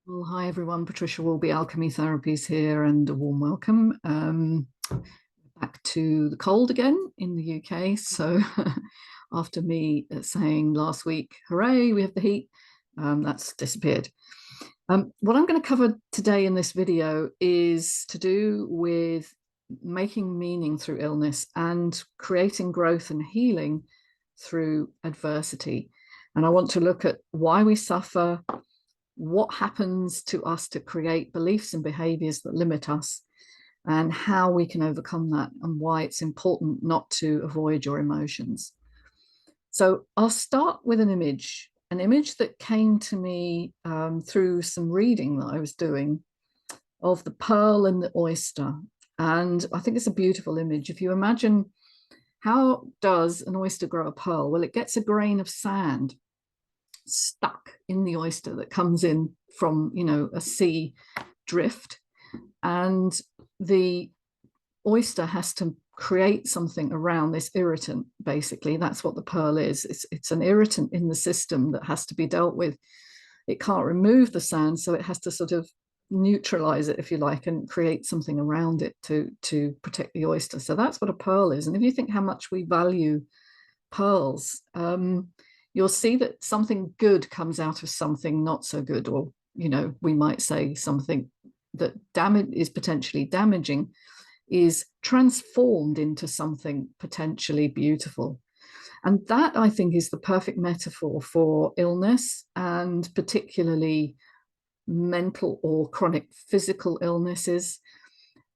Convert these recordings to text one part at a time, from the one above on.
Well, hi everyone. Patricia Worby Alchemy Therapies here, and a warm welcome back to the cold again in the UK. So, after me saying last week, "Hooray, we have the heat," that's disappeared. What I'm going to cover today in this video is to do with making meaning through illness and creating growth and healing through adversity. And I want to look at why we suffer, what happens to us to create beliefs and behaviors that limit us, and how we can overcome that, and why it's important not to avoid your emotions. So I'll start with an image that came to me through some reading that I was doing of the pearl and the oyster. And I think it's a beautiful image. If you imagine, how does an oyster grow a pearl? Well, it gets a grain of sand stuck in the oyster that comes in from, a sea drift, and the oyster has to create something around this irritant. Basically, that's what the pearl is. It's an irritant in the system that has to be dealt with. It can't remove the sand, so it has to sort of neutralize it, if you like, and create something around it to protect the oyster. So that's what a pearl is. And if you think how much we value pearls, you'll see that something good comes out of something not so good, or we might say something that is potentially damaging is transformed into something potentially beautiful. And that, I think, is the perfect metaphor for illness, and particularly mental or chronic physical illnesses.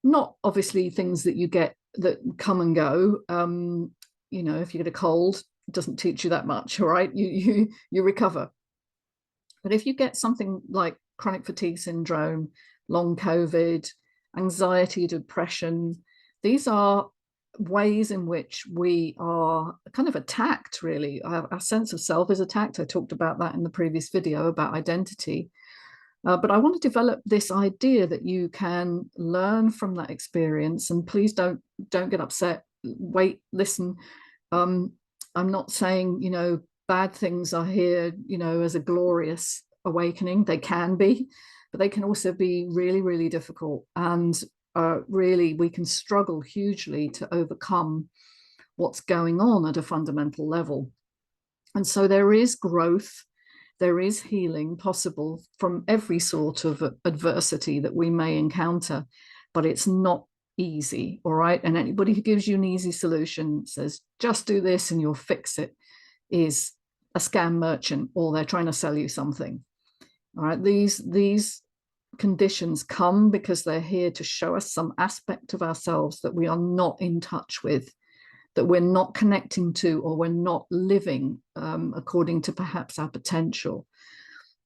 Not obviously things that you get that come and go. If you get a cold, it doesn't teach you that much, all right? You recover. But if you get something like chronic fatigue syndrome, long COVID, anxiety, depression, these are ways in which we are kind of attacked, really. Our sense of self is attacked. I talked about that in the previous video about identity. But I want to develop this idea that you can learn from that experience. And please don't get upset. Wait, listen. I'm not saying, bad things are here, as a glorious awakening. They can be, but they can also be really, really difficult. And really, we can struggle hugely to overcome what's going on at a fundamental level. And so there is growth, there is healing possible from every sort of adversity that we may encounter, but it's not easy, all right? And anybody who gives you an easy solution, says, just do this and you'll fix it, is a scam merchant, or they're trying to sell you something. All right, these conditions come because they're here to show us some aspect of ourselves that we are not in touch with, that we're not connecting to, or we're not living according to perhaps our potential.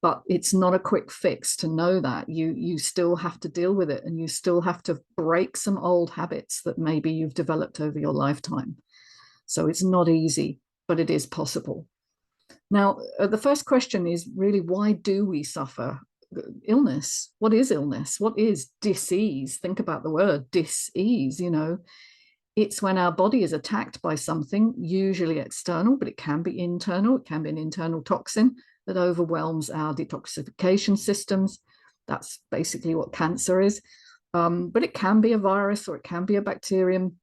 But it's not a quick fix to know that. You still have to deal with it, and you still have to break some old habits that maybe you've developed over your lifetime. So it's not easy, but it is possible. Now, the first question is really, why do we suffer illness? What is illness? What is dis-ease? Think about the word dis-ease. It's when our body is attacked by something, usually external, but it can be internal. It can be an internal toxin that overwhelms our detoxification systems. That's basically what cancer is. But it can be a virus, or it can be a bacterium.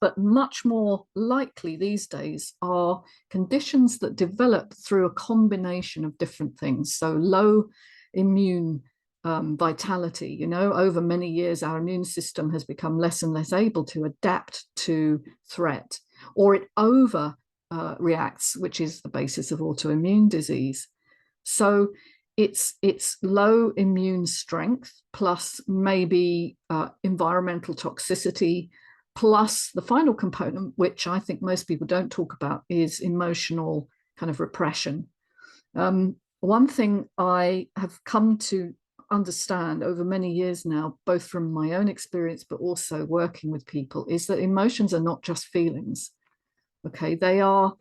But much more likely these days are conditions that develop through a combination of different things. So low immune vitality, over many years, our immune system has become less and less able to adapt to threat, or it over reacts, which is the basis of autoimmune disease. So it's low immune strength, plus maybe environmental toxicity, plus the final component, which I think most people don't talk about, is emotional kind of repression. One thing I have come to understand over many years now, both from my own experience, but also working with people, is that emotions are not just feelings. Okay, they are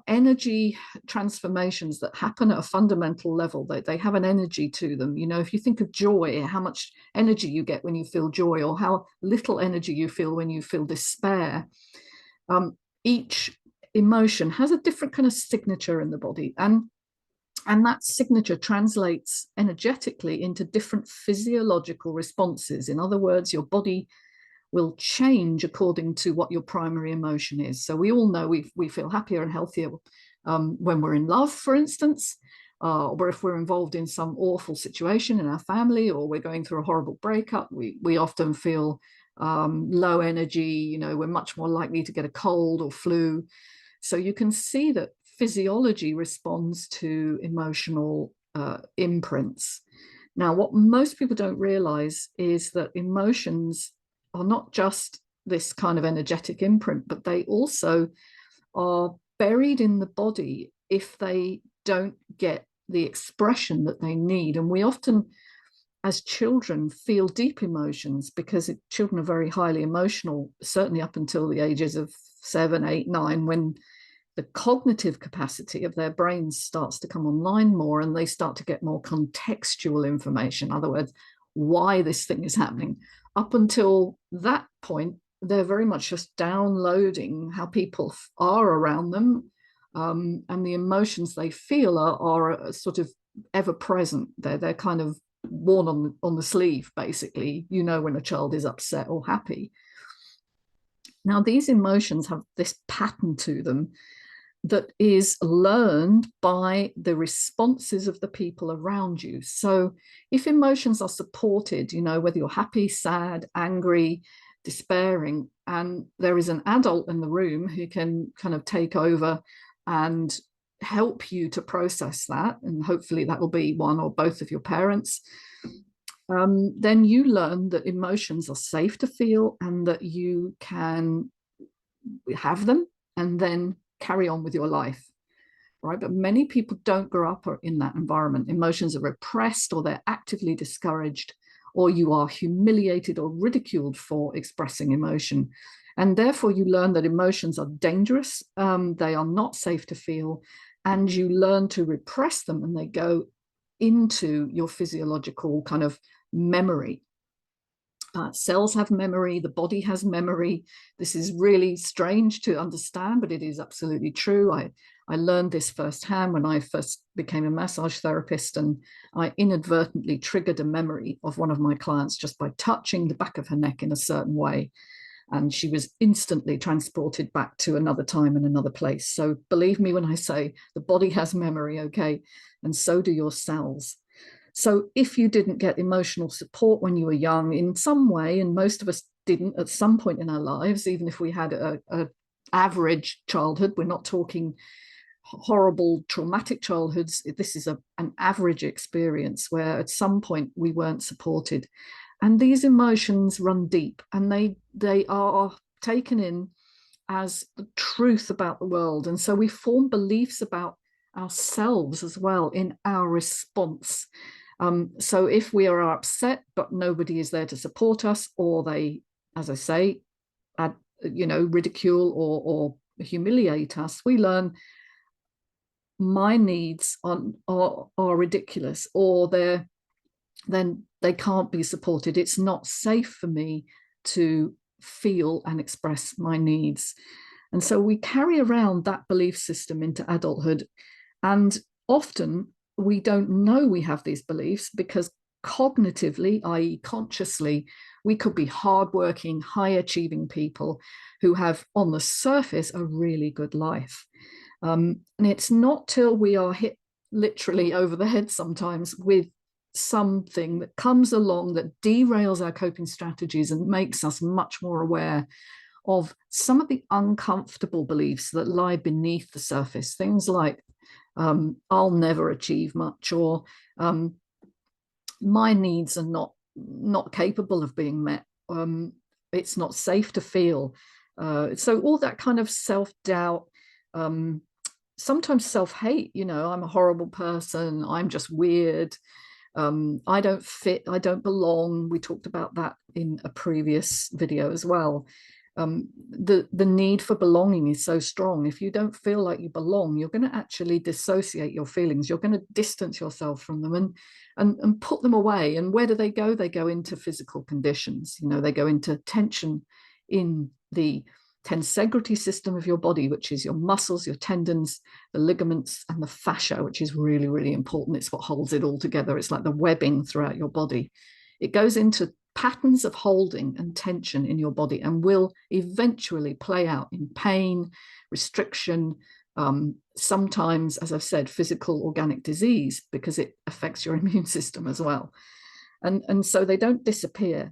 energy transformations that happen at a fundamental level. They have an energy to them. If you think of joy, how much energy you get when you feel joy, or how little energy you feel when you feel despair. Each emotion has a different kind of signature in the body. And And that signature translates energetically into different physiological responses. In other words, your body will change according to what your primary emotion is. So we all know we feel happier and healthier when we're in love, for instance, or if we're involved in some awful situation in our family, or we're going through a horrible breakup. We often feel low energy. We're much more likely to get a cold or flu. So you can see that physiology responds to emotional imprints. Now, what most people don't realize is that emotions are not just this kind of energetic imprint, but they also are buried in the body if they don't get the expression that they need. And we often, as children, feel deep emotions because children are very highly emotional, certainly up until the ages of 7, 8, 9, when the cognitive capacity of their brains starts to come online more, and they start to get more contextual information. In other words, why this thing is happening. Up until that point, they're very much just downloading how people are around them, and the emotions they feel are sort of ever present. They're kind of worn on the sleeve, basically. When a child is upset or happy. Now, these emotions have this pattern to them that is learned by the responses of the people around you. So if emotions are supported, whether you're happy, sad, angry, despairing, and there is an adult in the room who can kind of take over and help you to process that, and hopefully that will be one or both of your parents, then you learn that emotions are safe to feel and that you can have them and then carry on with your life, right? But many people don't grow up in that environment. Emotions are repressed, or they're actively discouraged, or you are humiliated or ridiculed for expressing emotion. And therefore you learn that emotions are dangerous, they are not safe to feel, and you learn to repress them, and they go into your physiological kind of memory. Cells have memory, the body has memory. This is really strange to understand, but it is absolutely true. I learned this firsthand when I first became a massage therapist, and I inadvertently triggered a memory of one of my clients just by touching the back of her neck in a certain way. And she was instantly transported back to another time and another place. So believe me when I say the body has memory, okay? And so do your cells. So if you didn't get emotional support when you were young in some way, and most of us didn't at some point in our lives, even if we had a average childhood, we're not talking horrible traumatic childhoods. This is an average experience where at some point we weren't supported. And these emotions run deep, and they are taken in as the truth about the world. And so we form beliefs about ourselves as well in our response. So if we are upset, but nobody is there to support us, or they, as I say, ridicule or humiliate us, we learn my needs are ridiculous, or then they can't be supported. It's not safe for me to feel and express my needs. And so we carry around that belief system into adulthood. And often we don't know we have these beliefs because cognitively, i.e. consciously, we could be hardworking, high-achieving people who have, on the surface, a really good life. And it's not till we are hit literally over the head sometimes with something that comes along that derails our coping strategies and makes us much more aware of some of the uncomfortable beliefs that lie beneath the surface. Things like, I'll never achieve much, or my needs are not capable of being met. It's not safe to feel. So all that kind of self-doubt, sometimes self-hate, I'm a horrible person, I'm just weird, I don't fit, I don't belong. We talked about that in a previous video as well. The need for belonging is so strong. If you don't feel like you belong, you're going to actually dissociate your feelings. You're going to distance yourself from them and put them away. And where do they go? They go into physical conditions. They go into tension in the tensegrity system of your body, which is your muscles, your tendons, the ligaments, and the fascia, which is really, really important. It's what holds it all together. It's like the webbing throughout your body. It goes into patterns of holding and tension in your body and will eventually play out in pain, restriction, sometimes, as I've said, physical organic disease, because it affects your immune system as well. And so they don't disappear.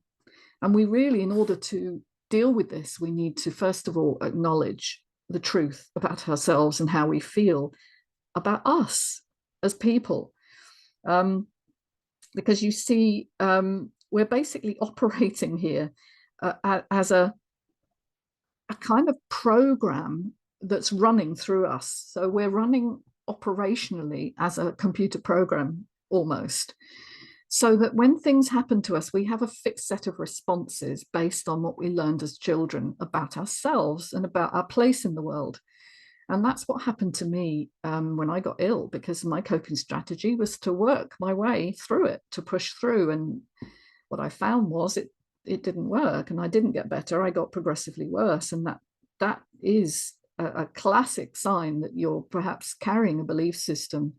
And we really, in order to deal with this, we need to, first of all, acknowledge the truth about ourselves and how we feel about us as people. Because you see, we're basically operating here as a kind of program that's running through us. So we're running operationally as a computer program almost. So that when things happen to us, we have a fixed set of responses based on what we learned as children about ourselves and about our place in the world. And that's what happened to me when I got ill, because my coping strategy was to work my way through it, to push through. And what I found was it didn't work, and I didn't get better. I got progressively worse. And that is a classic sign that you're perhaps carrying a belief system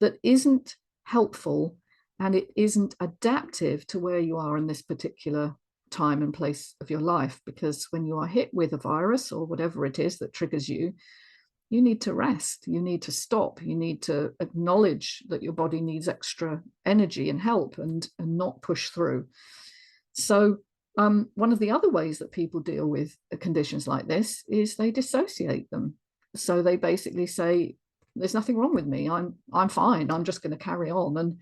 that isn't helpful, and it isn't adaptive to where you are in this particular time and place of your life. Because when you are hit with a virus or whatever it is that triggers you, you need to rest, you need to stop, you need to acknowledge that your body needs extra energy and help, and not push through. So one of the other ways that people deal with conditions like this is they dissociate them. So they basically say, there's nothing wrong with me, I'm fine, I'm just going to carry on.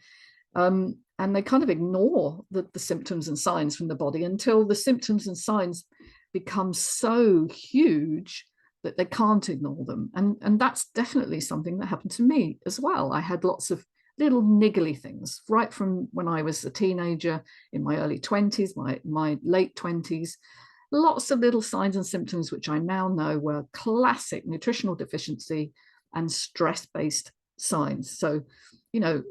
And they kind of ignore the symptoms and signs from the body until the symptoms and signs become so huge that they can't ignore them. And that's definitely something that happened to me as well. I had lots of little niggly things right from when I was a teenager, in my early 20s, my late 20s, lots of little signs and symptoms which I now know were classic nutritional deficiency and stress-based signs. So, you know,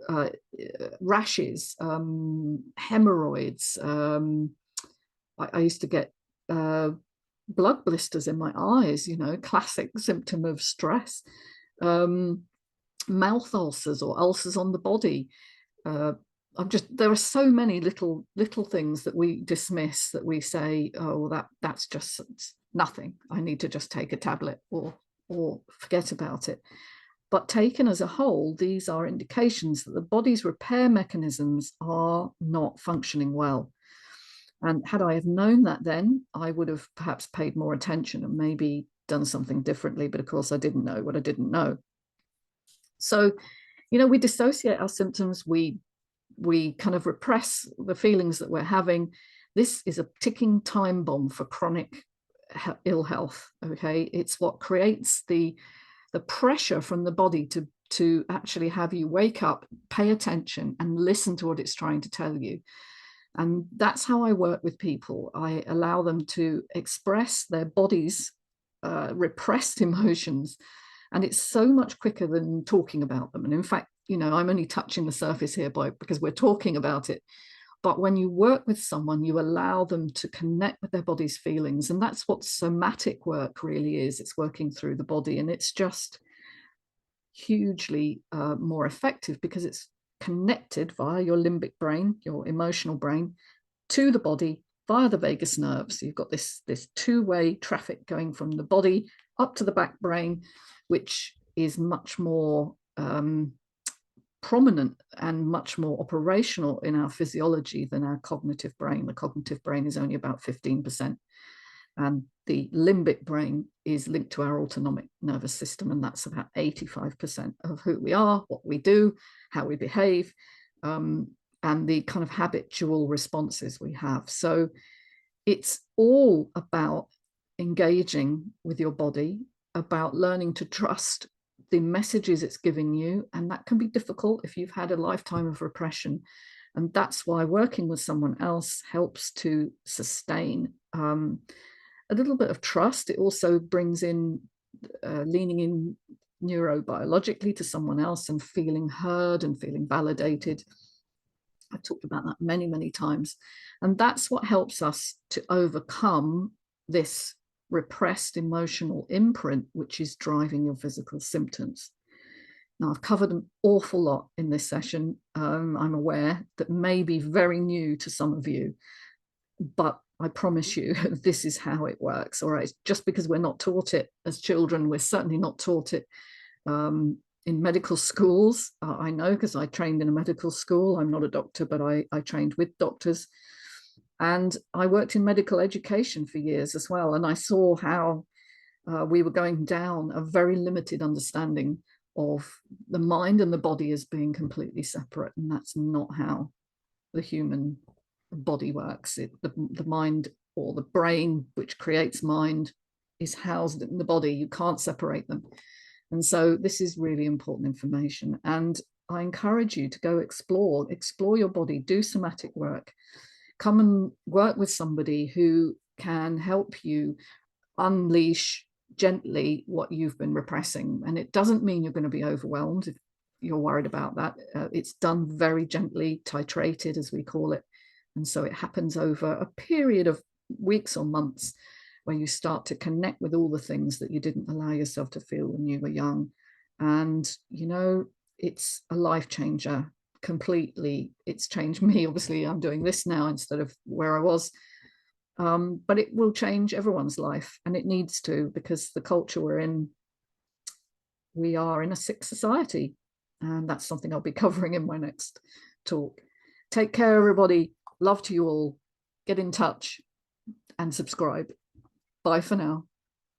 rashes, hemorrhoids. I used to get blood blisters in my eyes, you know, classic symptom of stress. Mouth ulcers or ulcers on the body. There are so many little things that we dismiss, that we say, oh, that's just nothing, I need to just take a tablet or forget about it. But taken as a whole, these are indications that the body's repair mechanisms are not functioning well. And had I have known that then, I would have perhaps paid more attention and maybe done something differently. But of course, I didn't know what I didn't know. So, you know, we dissociate our symptoms. We kind of repress the feelings that we're having. This is a ticking time bomb for chronic ill health. Okay, it's what creates the pressure from the body to actually have you wake up, pay attention, and listen to what it's trying to tell you. And that's how I work with people. I allow them to express their body's repressed emotions. And it's so much quicker than talking about them. And in fact, you know, I'm only touching the surface here because we're talking about it. But when you work with someone, you allow them to connect with their body's feelings. And that's what somatic work really is. It's working through the body. And it's just hugely more effective because it's connected via your limbic brain, your emotional brain, to the body via the vagus nerve. So you've got this two-way traffic going from the body up to the back brain, which is much more prominent and much more operational in our physiology than our cognitive brain. The cognitive brain is only about 15%. And the limbic brain is linked to our autonomic nervous system, and that's about 85% of who we are, what we do, how we behave, and the kind of habitual responses we have. So it's all about engaging with your body, about learning to trust the messages it's giving you, and that can be difficult if you've had a lifetime of repression. And that's why working with someone else helps to sustain a little bit of trust. It also brings in leaning in neurobiologically to someone else and feeling heard and feeling validated. I've talked about that many, many times. And that's what helps us to overcome this repressed emotional imprint, which is driving your physical symptoms. Now, I've covered an awful lot in this session. I'm aware that may be very new to some of you, but I promise you, this is how it works. All right, just because we're not taught it as children, we're certainly not taught it in medical schools. I know, because I trained in a medical school. I'm not a doctor, but I trained with doctors. And I worked in medical education for years as well. And I saw how we were going down a very limited understanding of the mind and the body as being completely separate. And that's not how the human body works. The mind, or the brain, which creates mind, is housed in the body. You can't separate them. And so this is really important information. And I encourage you to go explore your body, do somatic work, come and work with somebody who can help you unleash gently what you've been repressing. And it doesn't mean you're going to be overwhelmed if you're worried about that. It's done very gently, titrated, as we call it. And so it happens over a period of weeks or months, where you start to connect with all the things that you didn't allow yourself to feel when you were young. And, you know, it's a life changer completely. It's changed me. Obviously, I'm doing this now instead of where I was. But it will change everyone's life, and it needs to, because the culture we're in, we are in a sick society. And that's something I'll be covering in my next talk. Take care, everybody. Love to you all. Get in touch and subscribe. Bye for now.